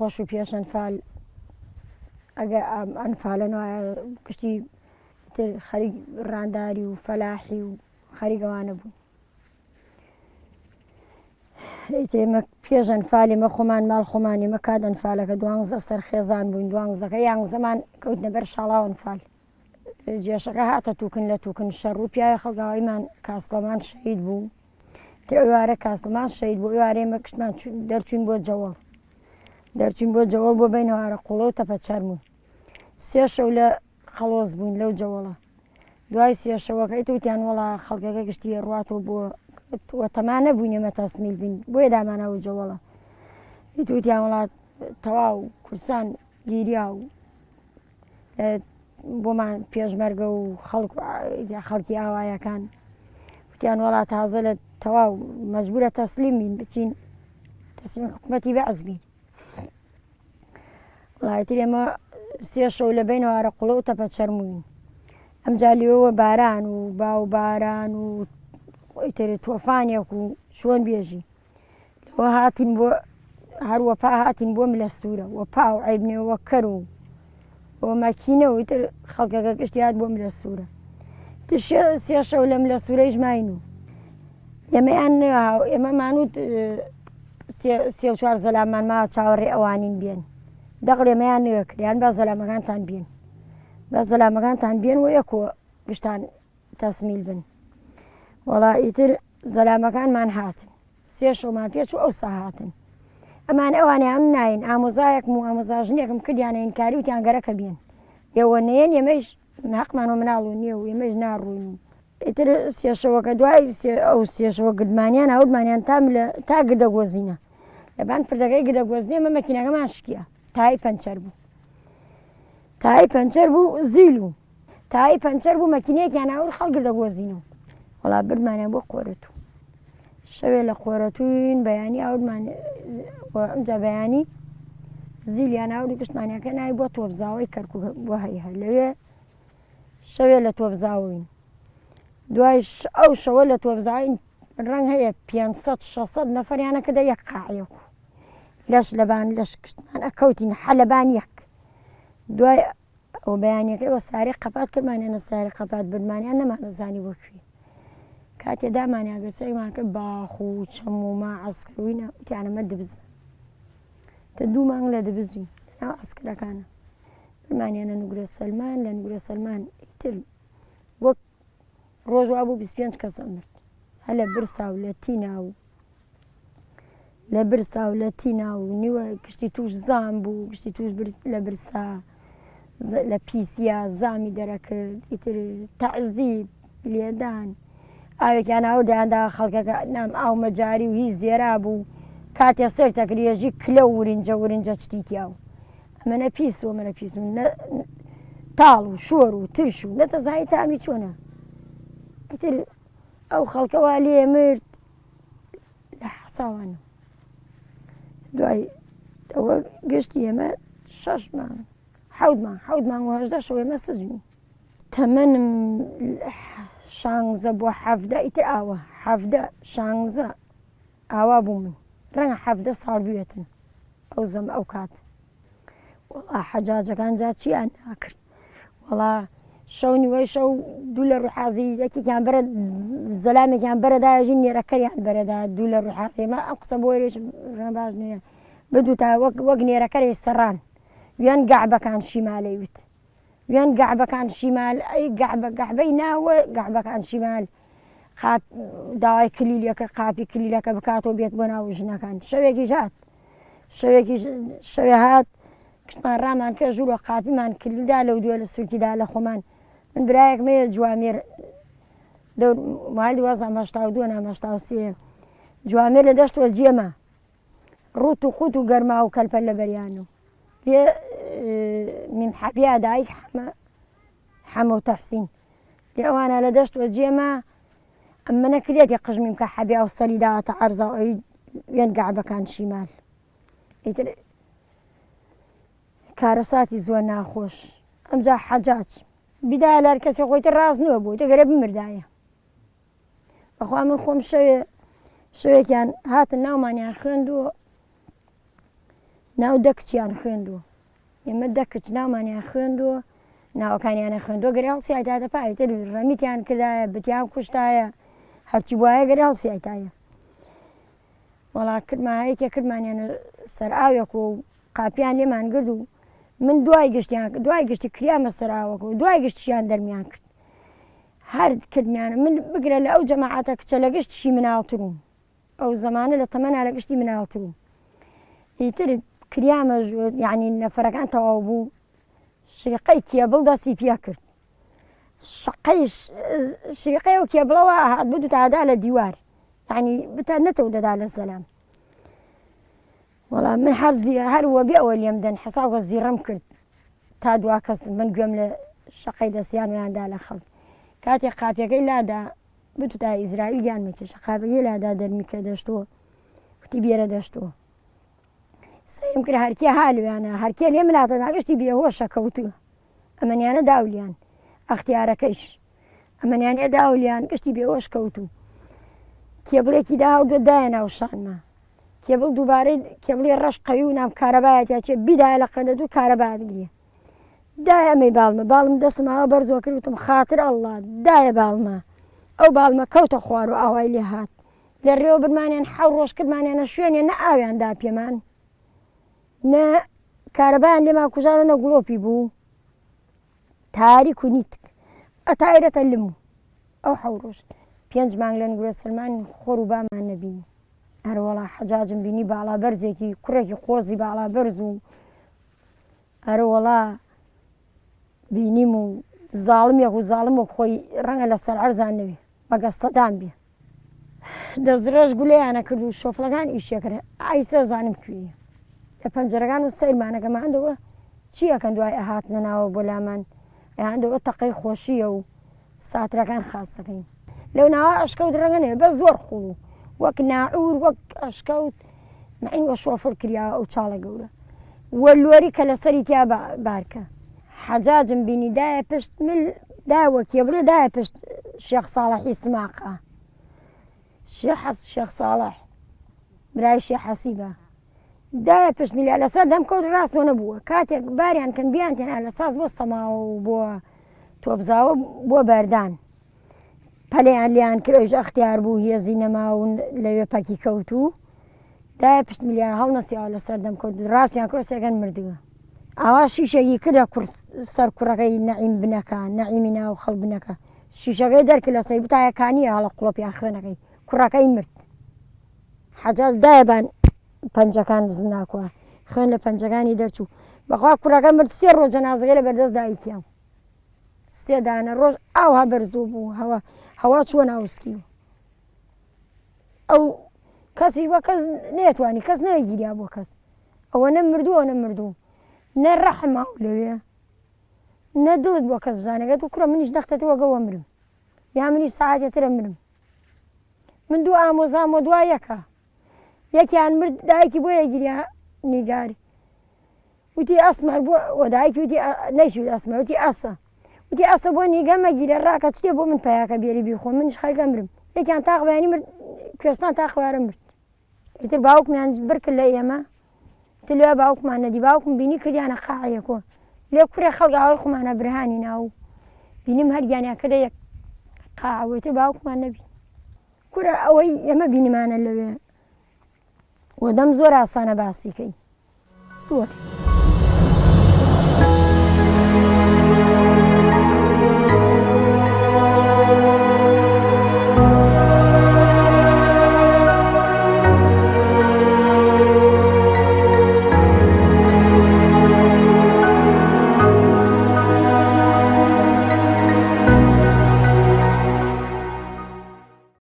خۆش و پێش ئەنفال ئەگە ئەنفالەنەوە گشتی خەریک ڕانداری و فەلاحی و خەریکەوانە بوون. ئێمە پێش ئەنفال ئێمە خۆمان ماڵ خۆمان ئێمە کات ئەنفالەکە 12 سەرخێزان بووین 12ەکە یان زەمان کەوتنە بەر شاڵاو ئەنفال. جێشەکە هاتە تووکن لە تووکن شەڕ و پیاوی خەڵگاوایمان کاسڵەمان شەید بوو. ئێوارە کاسڵمان شەید بوو ئێوارە ئێمە کشتمان دەرچوین بۆ جەوەڵ بۆ بینەوارە قوڵە و تەپەچەرمون. 3 شەو لە خەڵۆز بووین لەو جەوەڵە. دوای 3 شەوەکەی توتیان وەڵا خەڵکەکە گشتی ڕاتەوە بۆ تەمان نەبووین ئێمە تەسمیل بین بۆیە دامانەوە جەوەڵە. توتیان وڵات تەواو کورسان گیریا و بۆمان پێشمەرگە و خەڵکی ئاوایەکان وتیان وڵات تازە لە تەواو مەجبورە تەسلیم بین بچین تەسلیم حکومەتی بەعز بین. وڵایەتی ئێمە 3 شەو لە بینەوارە قوڵە و تەپەچەرمووین. ئەمجا لێەوە باران و باو باران و تۆفانێک و شۆن بێژی لەوە هاتین بۆ هەروەپا هاتین بۆ ملە سوورە وەپا و عیبنێەوە کەر و مەکینە و ئیتر خەڵکەکە گشتی هات بۆ ملە سوورە. 3 شەو لە ملە سوورەیش ماین و ئێمە مانوت 3-4 زەلامان ماوە چاوەڕێ ئەوانین بێن دەقڵ ئێمەیان نەکریان با زەلامەکانتان بێن بە زەلامەکانتان بێن و یەکەوە گشتان تەسمیل بن. وەڵا ئیتر زەلامەکانمان هاتن 3 شەومان پێچ و ئەوسا هاتن. ئەمان ئەوانیان ناین ئامۆزایەکم و ئامۆزاژنێکم کردیانە ئینکاری وتیان گەرەکە بێن ئێوە نەیەن ئێمەش حەقمانەوە مناڵ و نییە و ئێمەش ناڕووین. ئیتر 3 شەوەکە دوای ئەو 3 شەوە گردمانیان هەوردمانیان تا گردەگۆزینە لەبان پردەکەی گردەگۆزنێ ئێمە مەکینەکەمان شکیە تای پەنچەر بوو زیل و تای پەنچەر بوو مەکینەیەکیان هەور خەڵ گردەگۆزینەوە. وەڵا بردمانیان بۆ قۆرەتوو شەوێ لە قۆرەتووین بەیانی ئەومان ئەمجا بەیانی زیلیان هەوری گشتمانیەکە ناوی بۆ تۆبزاوی کەرکوو بۆ هەیە لەوێ شەوێ لە تۆبزاوین. دوای ئەو شەوە لە تۆبزاوین ڕەنگ هەیە 500-600 نەفەریانە کردە یەک قاعەیەک لەش لەبان لەش کشتمان ئەکەوتین حەلەبان یەک. دوای ئەو بەیانیەکەیەوە ساری قەپات کردمانیانە ساری قەپات بردمانیان نەمانەزانی بۆ کوێ کاتێ دامانیان گرسەیمان کرد باخ و چەم و عەسکەروینە وتیانەمە دبزە تە 2 مانگ لە دبزین لەناو عەسکەرەکانە بردمانیانە نوگرە سەلمان لە نوگرە سەلمان ئیتر وەک ڕۆژ وا بوو 25 کەس ئەمرد هە لە برسا و لە تینا و نیوە گشتی توش زام بوو گشتی توش لە برسا لە پیسە زامی دەرەکرد ئیتر تەعزیب لێدان ئاوێکیان هەوردەیاندا خەڵکەکە نام ئاو مەجاری و هیچ زێرا بوو کاتێ سەر تەکرێژی کلە و ورنجە چتیتیا و ئەمەنە پیس و ئەمەنە پیس تاڵ و شۆر و ترش و نەتەزانی تامی چۆنە. ئیتر ئەو خەڵکەوە لێ مرد لە حەساوانە. دوای ئەوە گشتی ئێمە 6 مانگ 7 مانگ و 18 شەو ئێمە سجنی تەمەنم 16 بۆ 17 ئیتر ئاوە 16 ئاوا بوو من ڕەنگە 17 ساڵ بوێتن ئەو کات. وەڵا حەجاجەکان جا چیان ناکرد وەڵا شەو نیوەی شەو 2 لە ڕوحازی یەکێکیان بەرە زەلامێکیان بەرەداژی نێرەکەریان بەرەدا 2 لە ڕوحازی ئێمە ئەم قسە بۆ وێرێش باش نییە بدوو تا وەک نێرەکەری سەران ویان گەعبەکان شیمالەی وت ویان گەعبەکان شیمال ئەی گەعبەی ناوە گەعبەکان شیمال خات داوای کلیلەکە قاپی کلیلەکە بکاتەوە بێت بۆ ناو ژنەکان. شەوێ هات کشتمان ڕامان کە ژوورە قاپیمان کلیدا لەو دوێ لە سوورکیدا لە خۆمان من برایەکمەیە جوامێر مالی 1982 نامەشتاوسێ جوامێر لە دەشتوە جێمە ڕوت و خوت و گەرما و کەلپەل لە بەریانە لێ میمحەبیا دایک حەمە و تەحسین لێ ئەوانە لە دەشتوە جێمە ئەمە نەکرێتی قژمیم کە حەبیا و سەری داوەتە عەرزا ئەوی وێن گەعبەکان شیمال. ئیتر کارەساتی زۆر ناخۆش ئەمجا حەجاج بیدایە لەر کەسێ خۆیتە ڕاست نووە بوو تەگەرە بمردایە بەخوا من خۆم شەوێکیان هاتن ناومانیان خوێندووە ناو دە کچیان خوێندووە ئێمە دە کچ ناومانیان خوێندووە ناوەکانیانە خوێندووە گەری هەڵسیایتە پایتر ڕەمیتیان کردایە بتیان کوشتایە هەرچی بواە گەری هەڵسیایتایە وەڵا کردماهەیەکێ کردمانیانە سەر ئاوێک و قاپیان لێمان گرت و من دوای گشتی کریامە سەراوەکە و دوای گشتیان دەرمیان کرد هەر کردمیانە من بگرە لە ئەو جەماعەتە کچە لە گشتشی مناڵتروم ئەو زەمانە لە تەمەنا لە گشتی مناڵتروم ئیتر کریامە یعنی نەفەرەکان تەواو بوو شریقەی کێبڵ دەستی پیا کرد شریقەی و کێبڵەوە هات بدو تادا لە دیوار یعنی بتا نەتەو دەدا لە سەلام وەڵام من هەروە بێ ئەوە لێم دەن حەساوە زیڕەم کرد تا دوا کەس من گوێم لە شەقەی دەستیان ویاندا لە خەڵک کاتێک قاپیەکەی لادا بتو تا ئیزرائیل گیان مەکێشە قاپەکەی لادا دەرمیکە دەشتەوە وتی بێرە دەشتەوە سەرم کرد هەرکێ هالویانە هەرکێ لێ مناتە ناگەشتی بێهۆشە کەوتووە ئەمەنیانە داولیان ئەختیارەکەیش ئەمەنیانێ داولیان گشتی بێهۆش کەوتوو کێبڵێکی داهاودە دایە ناو شانمە کێبڵ دووبارەی کێبڵی ڕەش قەوی و ناو کارەبایەتیا چێ بیدایە لە قەندە دوو کارەبایەت گرێ دایە ئەمەی باڵم دەستمەوە بەرزۆ کردوتم خاتر ئەڵڵا دایە باڵمە ئەو باڵمە کەوتە خوار و ئاوای لێ هات لە ڕێوە برمانیان حەو ڕۆژ کردمانیانە شوێنێ نە ئاویاندا پێمان نە کارەبایان لێمان کوژانە نە گڵۆپی بوو تاریک و نیت ئەتایرەتە لم ئەو حەو ڕۆژ 5 مانگ لە نگورە سلمان خۆر و بامان نەبینی هەروەڵا حەجاجم بینی باڵا بەرزێکی کوڕێکی خۆزی باڵا بەرز و هەروەڵا بینیم و زاڵمێک و زاڵمێک خۆی ڕەنگە لە سەر عەرزان نەوێ بەگەستەدان بێ دەزرێژ گولەیانە کرد و شۆفڵەکان ئیشێکرد ئایسە زانم کوێیە لە پەنجەرەکان و سەیرمانەکەماندەوە چی ئەکەن دوای ئەهات نەناوە بۆ لامان ئەیاندەوە تەقەی خۆشیە و ساترەکان خاس دەکەین لەو ناوە ئەشکەوت ڕەنگە نەوێ بە زۆر خوڵ وەک ناعور وەک ئەشکەوت مەعین وە شۆفڵ کردیا ئەو چاڵە گەورە وە لۆری کە لەسەری تیا بارکە حەجاجم بینی دایە پشت مل داوە کێبڵێ دایە پشت شێخ ساڵحی سماقە شێخ ساڵح برای شێخ حەسیبە دایە پشت میلیا لەسەر دەمکەوت ڕاستۆ نەبووە کاتێک باریان کەن بیان تێنا لە ساز بۆ سەماوە و بۆ تۆبزاوە بۆ بەردان پەلەیان لیان کرۆژ ئەختیار بوو هێزی نەماون لەوێ پەکی کەوتوو دایە پشت میلیان هەڵ نەسیاوە لەسەر دەمکەوت ڕاستیان کۆسێکەن مردووە ئاوا شیشەکی کردە سەر کوڕەکەی نەعیم بنەکە نەعیمی ناو خەڵ بنەکە شیشەکەی دەرکرد لە سەر بتایەکانیە هەڵە قوڵۆپیا خوێنەکەی کوڕەکەی مرد حەجاج دایەبان پەنجەکان زم ناکووە خوێن لە پەنجەکانی دەرچوو بەخوا کوڕەکە مرد 3 ڕۆژ جەنازەکەی لە بەردەست دایکیان 3 دانە ڕۆژ ئاوها بەرزوو بوو هەوا چووە ناوسکی ئەو کەسی وە کەس نێتوانی کەس نەگیریا بۆ کەس ئەوە نەمردووە نە ڕەحماو لەوێ نە دڵت بۆ کەس زانەکەت و کوڕە منیش دەختەتەوە گەوە مرم یا منیش سەعاتێترە مرم من دوو ئامۆزامۆ دوای یەکە یەکیان مرد دایکی بۆ یەگیریا نیگاری وتی ئەسمەر بۆ دایکی وتی نەیشوت ئەسمەر وتی ئەسە بۆ نیگە مەگیرە ڕاکە چتێ بۆ من پەیاکە بێری بیخۆ منیش خەرگە مرم یەکیان تاقبیانی مرد کوێستان تاقوارە مرد ئیتر باوکمیان برکرد لە ئێمە ئیتر لێ باوکمان نەدی باوکم بینی کردیانە قاعەکۆ لێ کوڕێ خەڵک ئاوای خۆمانە برهانی ناو بینیم هەرگیانیان کردە یەک قاعەوە ئیتر باوکمان نەبی کوڕە ئەوەی ئێمە بینیمانە لەوێ وە دەم زۆر ئاسانە باسیکەی سووە